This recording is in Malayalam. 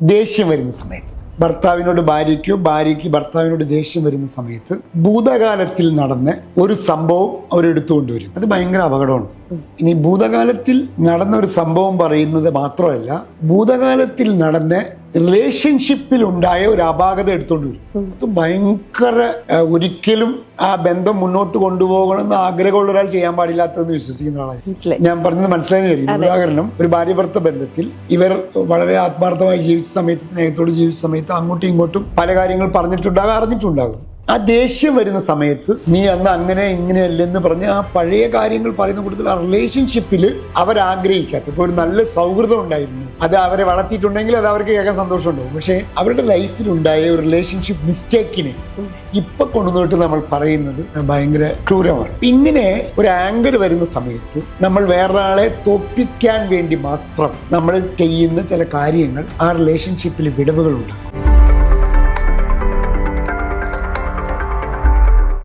ദേഷ്യം വരുന്ന സമയത്ത്, ഭർത്താവിനോട് ഭാര്യയ്ക്കോ ഭാര്യയ്ക്ക് ഭർത്താവിനോട് ദേഷ്യം വരുന്ന സമയത്ത് ഭൂതകാലത്തിൽ നടന്ന ഒരു സംഭവം അവരെടുത്തുകൊണ്ട് വരും. അത് ഭയങ്കര അപകടമാണ്. ഇനി ഭൂതകാലത്തിൽ നടന്ന ഒരു സംഭവം പറയുന്നത് മാത്രമല്ല, ഭൂതകാലത്തിൽ നടന്ന റിലേഷൻഷിപ്പിൽ ഉണ്ടായ ഒരു അപാകത എടുത്തോണ്ട് വരും. അത് ഭയങ്കര, ഒരിക്കലും ആ ബന്ധം മുന്നോട്ട് കൊണ്ടുപോകണമെന്ന് ആഗ്രഹമുള്ള ഒരാൾ ചെയ്യാൻ പാടില്ലാത്തതെന്ന് വിശ്വസിക്കുന്ന ആളായി. ഞാൻ പറഞ്ഞത് മനസ്സിലായെന്ന് കരുതുന്നു. ഉദാഹരണം, ഒരു ഭാര്യ ഭർത്ത ബന്ധത്തിൽ ഇവർ വളരെ ആത്മാർത്ഥമായി ജീവിച്ച സമയത്ത്, സ്നേഹത്തോട് ജീവിച്ച സമയത്ത് അങ്ങോട്ടും ഇങ്ങോട്ടും പല കാര്യങ്ങൾ പറഞ്ഞിട്ടുണ്ടാകും, അറിഞ്ഞിട്ടുണ്ടാകും. ആ ദേഷ്യം വരുന്ന സമയത്ത് നീ അന്ന് അങ്ങനെ ഇങ്ങനെയല്ലെന്ന് പറഞ്ഞ് ആ പഴയ കാര്യങ്ങൾ പറയുന്ന കൂട്ടത്തിൽ ആ റിലേഷൻഷിപ്പിൽ അവരാഗ്രഹിക്കാത്ത, ഇപ്പോൾ ഒരു നല്ല സൗഹൃദം ഉണ്ടായിരുന്നു, അത് അവരെ വളർത്തിയിട്ടുണ്ടെങ്കിൽ അത് അവർക്ക് കേൾക്കാൻ സന്തോഷമുണ്ടാവും. പക്ഷേ അവരുടെ ലൈഫിൽ ഉണ്ടായ ഒരു റിലേഷൻഷിപ്പ് മിസ്റ്റേക്കിനെ ഇപ്പൊ കൊണ്ടുവന്നിട്ട് നമ്മൾ പറയുന്നത് ഭയങ്കര ക്രൂരമാണ്. ഇങ്ങനെ ഒരു ആങ്കർ വരുന്ന സമയത്ത് നമ്മൾ വേറൊരാളെ തോൽപ്പിക്കാൻ വേണ്ടി മാത്രം നമ്മൾ ചെയ്യുന്ന ചില കാര്യങ്ങൾ ആ റിലേഷൻഷിപ്പിൽ വിടവുകൾ ഉണ്ടാക്കും.